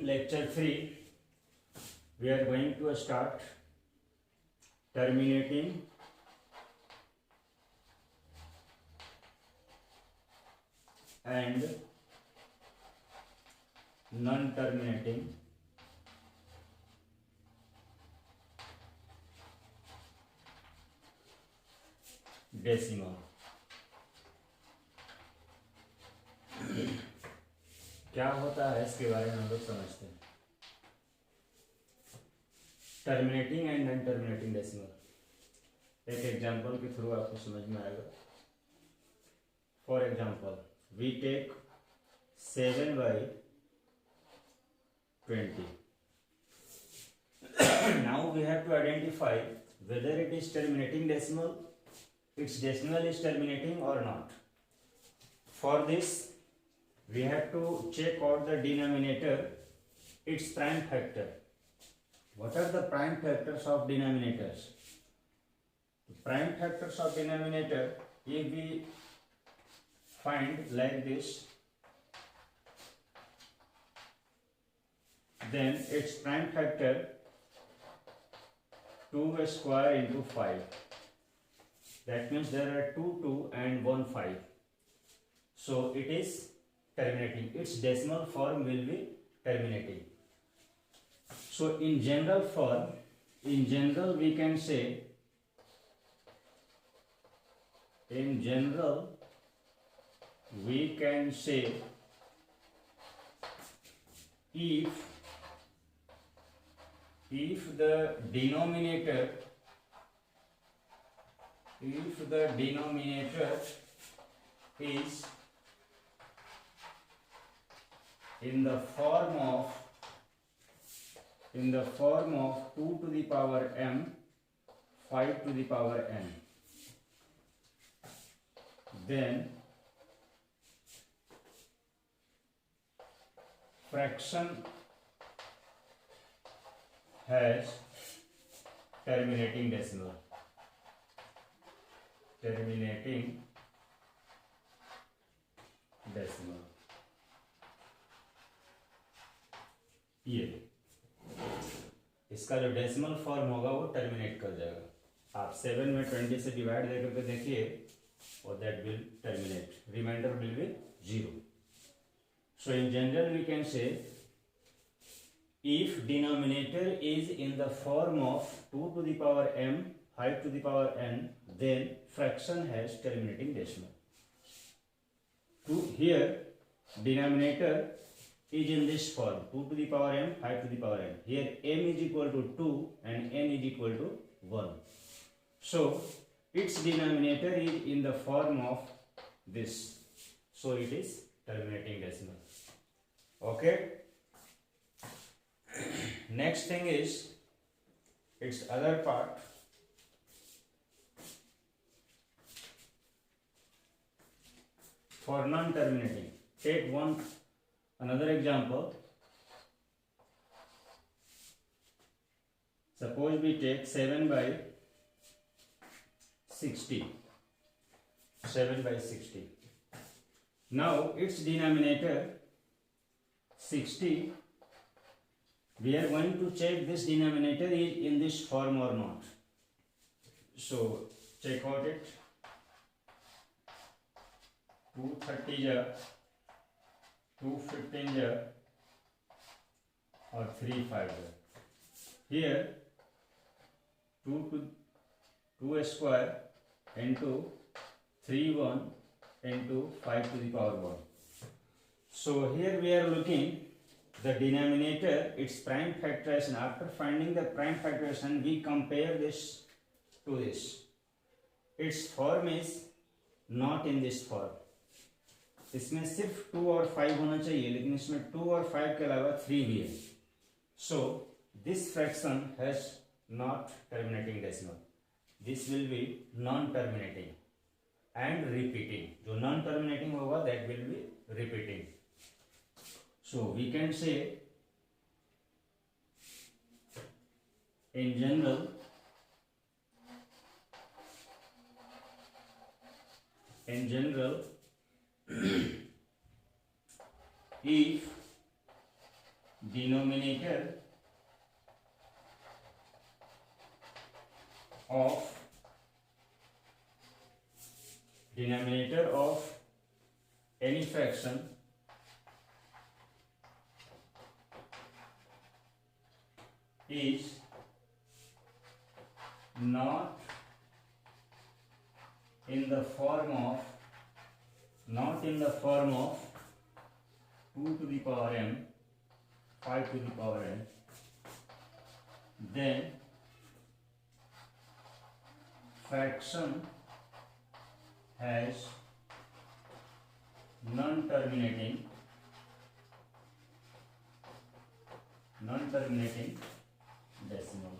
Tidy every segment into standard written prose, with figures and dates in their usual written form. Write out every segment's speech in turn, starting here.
lecture 3 we are going to start terminating and non-terminating decimal. क्या होता है इसके बारे में हम लोग समझते हैं। Terminating and non terminating decimal एक एग्जांपल के थ्रू आपको समझ में आएगा। For example we take 7/20। Now we have to identify whether it is terminating decimal, its decimal is terminating or not. For this we have to check out the denominator, its prime factor. What are the prime factors of denominators? The prime factors of denominator, if we find like this, then its prime factor 2 square into 5. That means there are 2 2 and 1 5. So it is terminating. Its decimal form will be terminating. So in general form, in general we can say, if the denominator is in the form of 2 to the power m 5 to the power n, then fraction has terminating decimal. ये इसका जो decimal form होगा वो terminate कर जाएगा। आप 7 में 20 से डिवाइड दे करके देखिए और that will terminate, remainder will be 0। So in general we can say if denominator is in the form of 2 to the power m 5 to the power n, then fraction has terminating decimal. Here denominator is in this form 2 to the power m 5 to the power n. Here m is equal to 2 and n is equal to 1. So its denominator is in the form of this. So it is terminating decimal. Okay. Next thing is its other part. For non-terminating, take another example. Suppose we take 7/60. Now its denominator 60. We are going to check this denominator is in this form or not. So check out it. 230 ja, 215 ja, or 35 ja. Here 2 square into 31 into 5 to the power 1. So here we are looking the denominator, its prime factorization. After finding the prime factorization, we compare this to this. Its form is not in this form. इसमें सिर्फ 2 और 5 होना चाहिए, लेकिन इसमें 2 और 5 के अलावा 3 भी है. So this fraction has not terminating decimal. This will be non-terminating and repeating. जो non-terminating होगा that will be repeating. So we can say in general if denominator of any fraction is not in the form of 2 to the power m, 5 to the power n, then fraction has non-terminating decimal.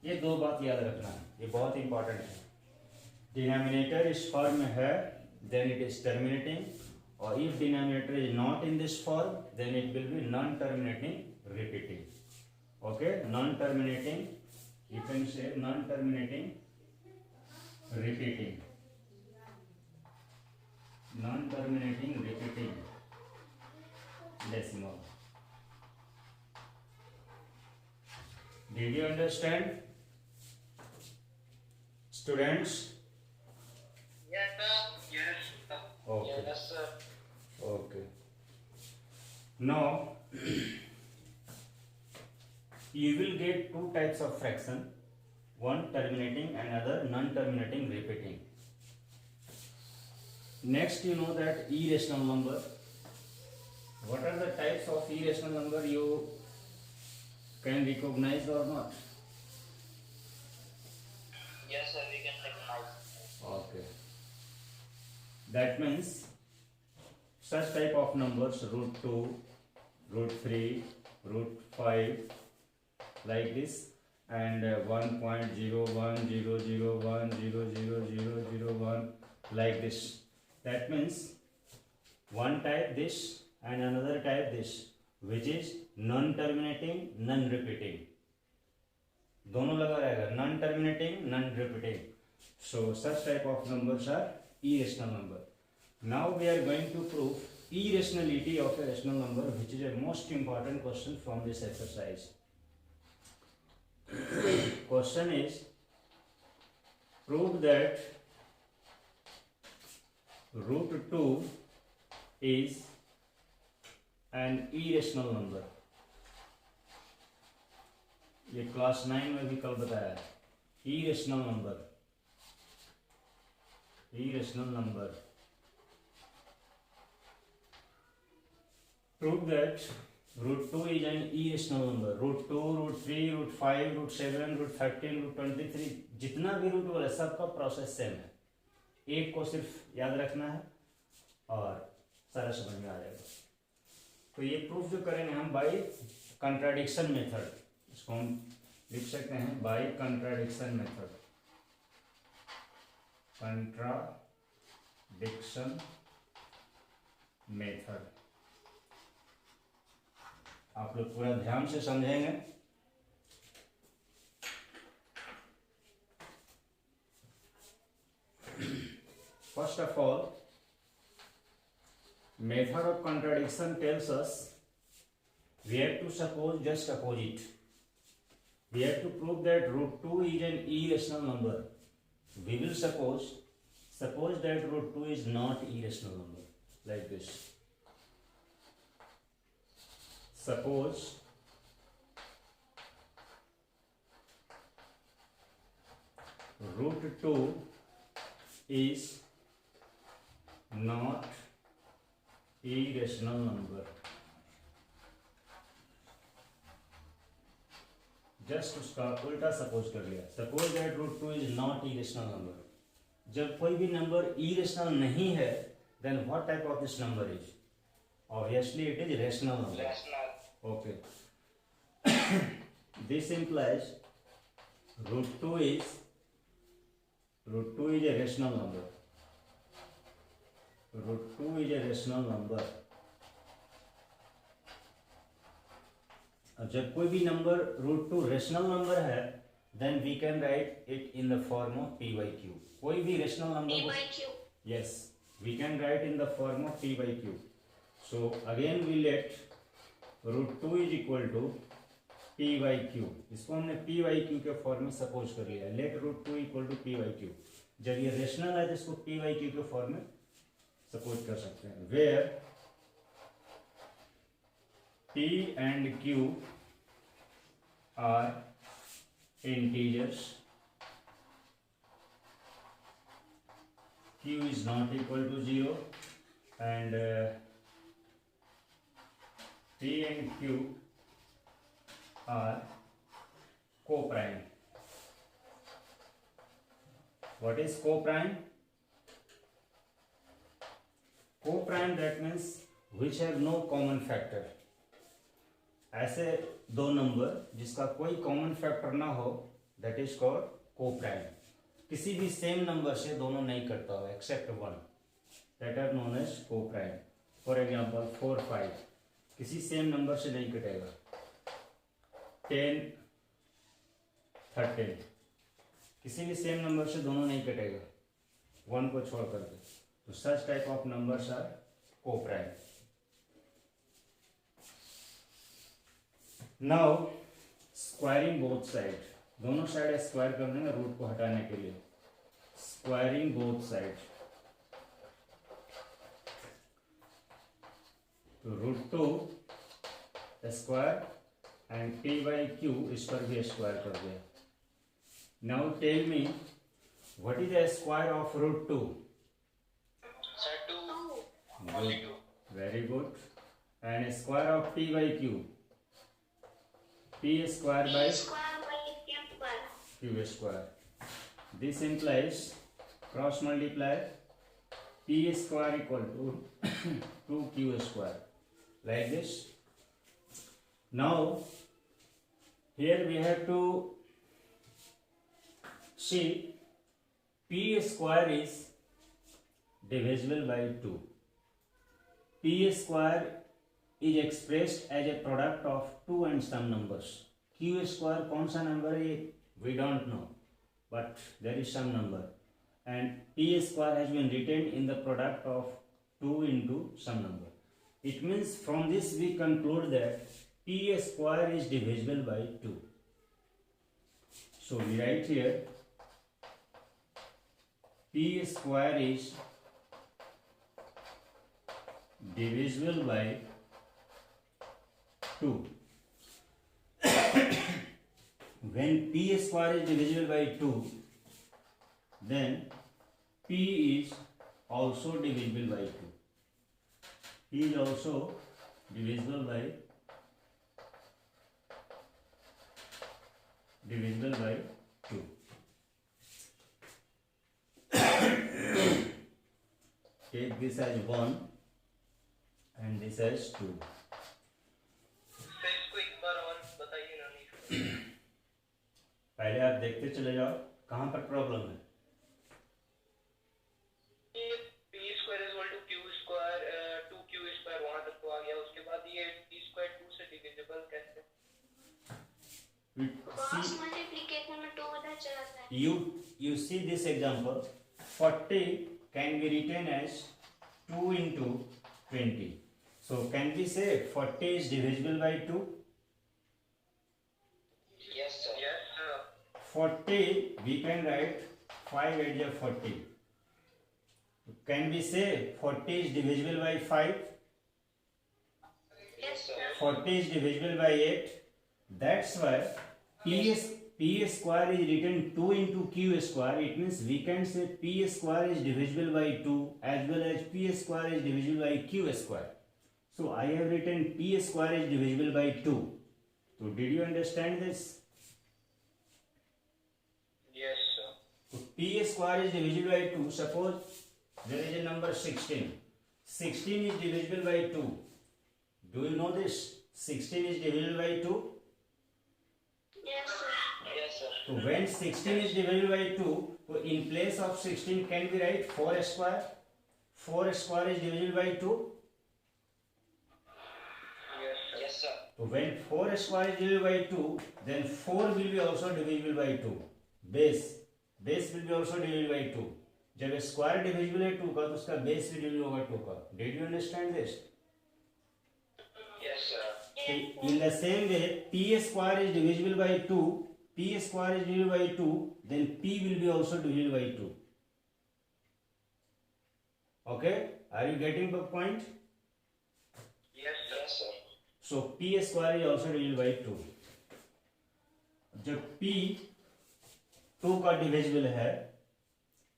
ये दो बात याद रखना है, ये बहुत important है. Denominator इस फॉर्म में है, then it is terminating, or if denominator is not in this form, then it will be non-terminating repeating. Okay, non-terminating, you can say non-terminating repeating, non-terminating repeating decimal. Did you understand, students? Yes, sir. Yes. Okay. Yes, sir. Okay. Now you will get two types of fraction, one terminating and other non-terminating repeating. Next, you know that irrational number. What are the types of irrational number you can recognize or not? Yes, sir. We can recognize. Okay. That means such type of numbers, √2, √3, √5, like this, and 1.0100100001, like this. That means one type this and another type this, which is non-terminating, non-repeating. दोनों लगा रहेगा, non-terminating, non-repeating. So such type of numbers are irrational number. Now we are going to prove irrationality of a rational number, which is a most important question from this exercise. Question is, prove that √2 is an irrational number. ये class 9 में भी कल बताया है. Irrational number. Prove that √2 is an irrational number. √2, √3, √5, √7, √13, √23, जितना भी root वाला सबका प्रोसेस सेम है. एक को सिर्फ याद रखना है और सारा समझ में आ जाएगा. तो ये प्रूफ जो करेंगे हम बाय कंट्राडिक्शन मेथड. इसको हम लिख सकते हैं by contradiction method. Contradiction method आप लोग पूरा ध्यान से समझेंगे. First of all, method of contradiction tells us we have to suppose just opposite. We have to prove that √2 is an irrational number. We will suppose that √2 is not irrational number, like this. Suppose √2 is not irrational number. Just उसका उल्टा suppose कर लिया. Suppose that √2 is not irrational number. जब कोई भी number irrational नहीं है, then what type of this number is? Obviously it is rational number. Okay. This implies √2 is a rational number. √2 is a rational number. जब कोई भी number √2 rational number है, then we can write it in the form of p/q. कोई भी rational number, yes, we can write in the form of p/q. So again we let root 2 is equal to p by q. इसको हमने p by q के form में suppose कर लिया. Let root 2 equal to p by q. जब ये rational है तो इसको p by q के फॉर्म में सपोज कर सकते हैं. Where p and q are integers, q is not equal to 0 and p and q are co-prime. What is co-prime? Co-prime, that means which have no common factor. ऐसे दो number जिसका कोई common factor ना हो, that is called co-prime. किसी भी same number से दोनों नहीं कटता हो except one, that are known as coprime. For example 4 5 किसी सेम नंबर से नहीं कटेगा. 10 13 किसी भी सेम नंबर से दोनों नहीं कटेगा, वन को छोड़ करके. तो such type of numbers are coprime. Now squaring both side, दोनों साइड स्क्वायर कर देंगे रूट को हटाने के लिए. स्क्वायरिंग बोथ साइड, तो root 2 square and p by q इस पर भी स्क्वायर कर दिया. Now tell me what is the square of root 2? Sir, 2. Only 2. Very good. And square of p by q? p square by q square. This implies cross multiply p square equal to 2q square, like this. Now here we have to see p square is divisible by 2. p square is expressed as a product of 2 and some numbers. q square कौन सा number है we don't know, but there is some number, and p square has been written in the product of 2 into some number. It means from this we conclude that p square is divisible by 2. So we write here p square is divisible by 2. When p square is divisible by 2, then p is also divisible by 2. P is also divisible by 2. Take this as 1 and this as 2. Sir, इसको एक बार और बताइए ना. नहीं. पहले आप देखते चले जाओ कहाँ पर प्रॉब्लम है. ये p square is equal to q square 2q square वहाँ तक तो आ गया. उसके बाद ये p square 2 से डिविजिबल कैसे? क्रॉस मल्टीप्लिकेशन में 2 उधर चला जाता है. You see this example. 40 can be written as 2 into 20. So can we say 40 is divisible by 2? Yes, sir. Yes, sir. 40 we can write 5 8 is 40. Can we say 40 is divisible by 5? Yes, sir. 40 is divisible by 8. That's why p square is written 2 into q square. It means we can say p square is divisible by 2 as well as p square is divisible by q square. So I have written p square is divisible by 2. So did you understand this? Yes, sir. So p square is divisible by 2. Suppose there is a number 16. 16 is divisible by 2. Do you know this? 16 is divisible by 2. Yes, sir. Yes, sir. So when 16 is divisible by 2, so in place of 16 can we write 4 square? 4 square is divisible by 2. Yes, sir. Yes, sir. So when 4 square is divisible by 2, then 4 will be also divisible by 2. Base will be also divisible by 2. जब square divisible है 2 का तो उसका base भी divisible होगा 2 का. Did you understand this? sir. In the same way, p square is divisible by 2. P square is divisible by 2. Then p will be also divisible by 2. Okay? Are you getting the point? Yes, sir. Yes, sir. So p square is also divisible by 2. जब p 2 का divisible है,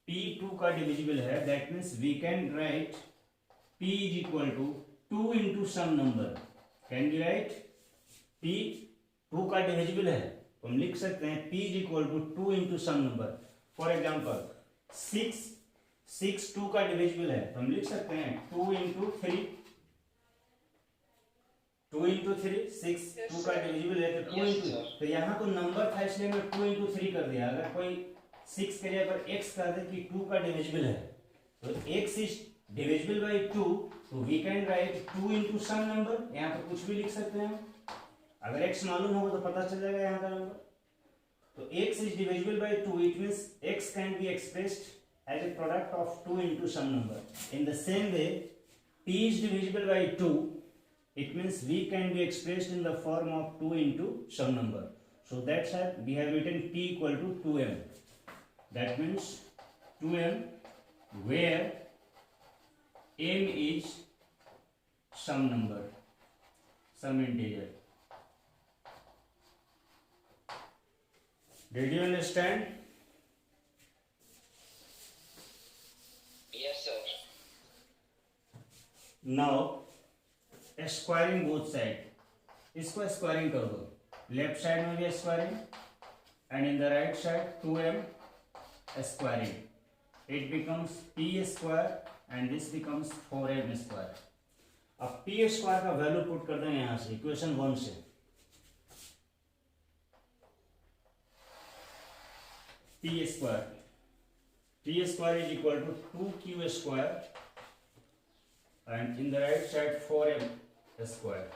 p 2 का divisible है, that means we can write p is equal to 2 into some number. Can we write p 2 का divisible है तो हम लिख सकते हैं p is equal to 2 into some number. For example 6 2 का डिविजिबल है तो हम लिख सकते हैं 2 into 3. 2 into 3 6 2 का डिविजिबल है तो 2 into, तो यहाँ तो नंबर था इसलिए मैं 2 into 3 कर दिया. अगर कोई 6 के जगह पर x कर दे कि 2 का डिविजिबल है तो x is divisible by 2, तो we can write 2 into some number. यहाँ पर कुछ भी लिख सकते हैं. अगर x मालूम होगा तो पता चल जाएगा यहाँ का नंबर. तो x is divisible by 2, it means x can be expressed as a product of 2 into some number. In the same way, p is divisible by 2, it means we can be expressed in the form of 2 into some number. So that's why we have written p equal to 2m. That means 2m where m is some number, some integer. Did you understand? Yes, sir. Now squaring both side, इसको squaring कर दो. Left side में भी squaring and in the right side 2m squaring. It becomes p square and this becomes 4m square. अब p square का value put कर दें यहां से इक्वेशन 1 से. p square is equal to 2q square and in the right side 4m square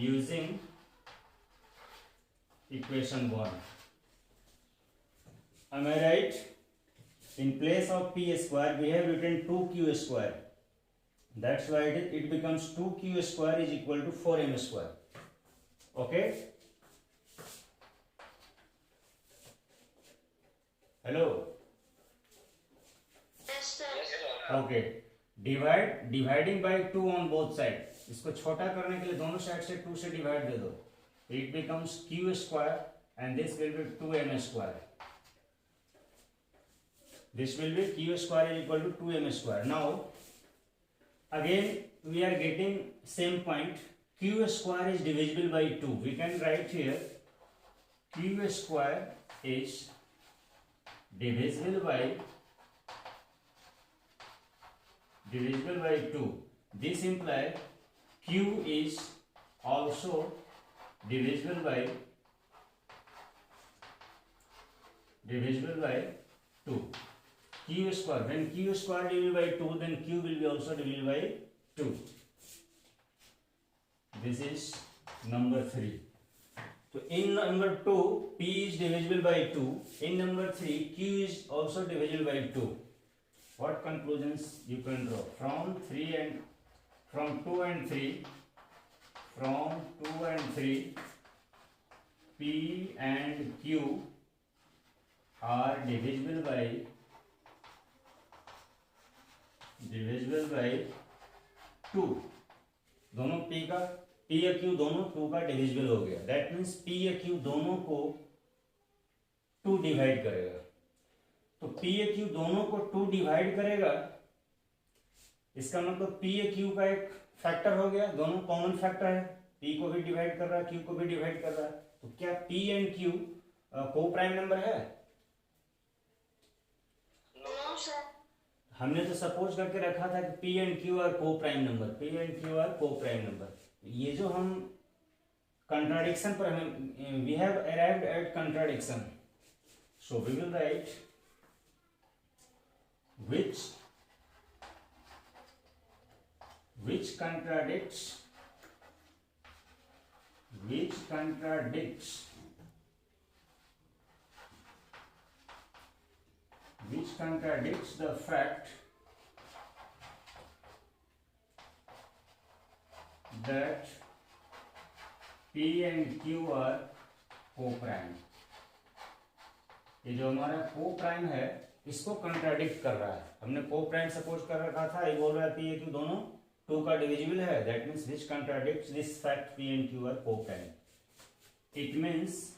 using equation 1. Am I right? In place of p square we have written 2q square. That's why it becomes 2q square is equal to 4m square. Okay? Hello? Yes, sir. Yes, sir. Okay. Dividing by 2 on both side. इसको छोटा करने के लिए दोनों side से 2 से divide दे दो. It becomes q square and this will be 2m square. This will be q square is equal to 2m square. Now again we are getting same point. q square is divisible by 2. We can write here q square is divisible by 2. This implies q is also divisible by 2. q square, when q square divisible by 2, then q will be also divisible by 2. This is number 3. So in number 2 p is divisible by 2. In number 3 q is also divisible by 2. What conclusions you can draw from 2 and 3? From 2 and 3, p and q are divisible by 2. दोनों p या q दोनों 2 का divisible हो गया. That means p या q दोनों को 2 divide करेगा. तो p या q दोनों को 2 डिवाइड करेगा. इसका मतलब p या q का एक फैक्टर हो गया. दोनों कॉमन फैक्टर है. p को भी डिवाइड कर रहा है, q को भी डिवाइड कर रहा है. तो क्या p एंड q को प्राइम नंबर है? No, sir. हमने तो सपोज करके रखा था कि p and q are coprime number. p and q are coprime number. ये जो हम कंट्राडिक्शन पर हमें we have arrived at contradiction. So we will write which contradicts the fact that P and Q are co-prime। ये जो हमारा co-prime है इसको कंट्राडिक्ट कर रहा है। हमने co-prime सपोज कर रखा था, ये बोल रहा है कि ये दोनों 2 का डिविजिबल है, that means which contradicts this fact P and Q are co-prime। It means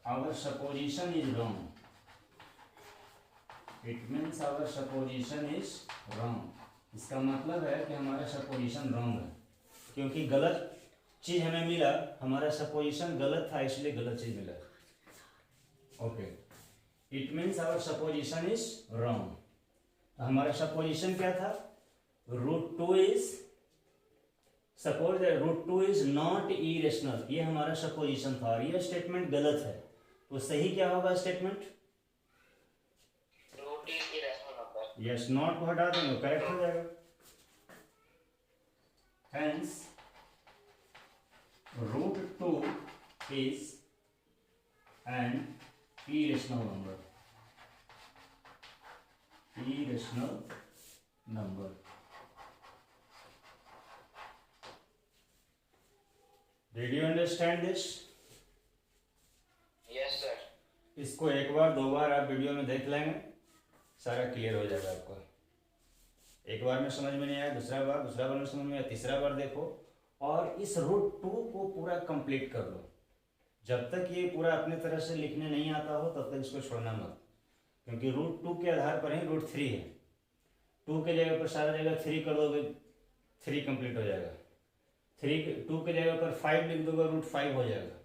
our supposition is wrong। It means our supposition is wrong। इसका मतलब है कि हमारा सपोजिशन रॉन्ग है, क्योंकि गलत चीज हमें मिला, हमारा सपोजिशन गलत था इसलिए गलत चीज मिला। Okay, it means our supposition is wrong. हमारा सपोजिशन क्या था? √2 is, suppose that √2 is not irrational, ये हमारा सपोजिशन था और ये स्टेटमेंट गलत है। तो सही क्या होगा स्टेटमेंट? यस, नॉट को हटा देंगे, करेक्ट हो जाएगा। Hence √2 is an irrational number। irrational number। Did you understand this? Yes sir। इसको एक बार 2 बार आप वीडियो में देख लेंगे, सारा क्लियर हो जाएगा आपको। एक बार में समझ में नहीं आया, दूसरा बार में समझ में आया, तीसरा बार देखो और इस √2 को पूरा कंप्लीट कर लो। जब तक ये पूरा अपने तरह से लिखने नहीं आता हो तब तक इसको छोड़ना मत, क्योंकि √2 के आधार पर ही √3 है। 2 के जगह पर सारा जगह 3 कर दोगे, 3 कंप्लीट हो जाएगा। 2 के जगह पर 5 लिख दोगे, √5 हो जाएगा।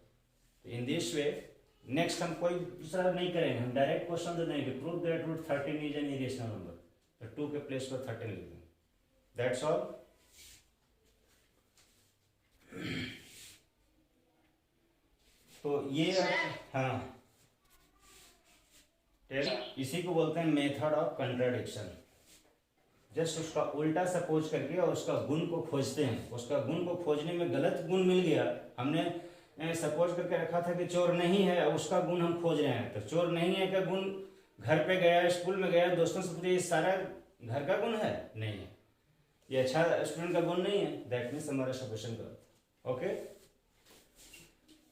तो इन दिस वे नेक्स्ट हम कोई दूसरा नहीं करेंगे, हम डायरेक्ट क्वेश्चन दे देंगे, prove that √13 is an irrational number. तो 2 के प्लेस पर 13 लिख देंगे, दैट्स ऑल। तो ये हाँ, इसी को बोलते हैं मेथड ऑफ कंट्राडिक्शन। जस्ट उसका उल्टा सपोज करके और उसका गुण को खोजते हैं। उसका गुण को खोजने में गलत गुण मिल गया, हमने सपोज करके रखा था कि चोर नहीं है, उसका गुण हम खोज रहे हैं। तो चोर नहीं है का गुण, घर पे गया, स्कूल में गया, दोस्तों से पूछे, ये सारा घर का गुण है? नहीं है। ये अच्छा स्टूडेंट का गुण नहीं है, दैट मीन्स हमारा सपोजिशन गलत। Okay,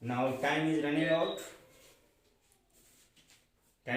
now time is running out।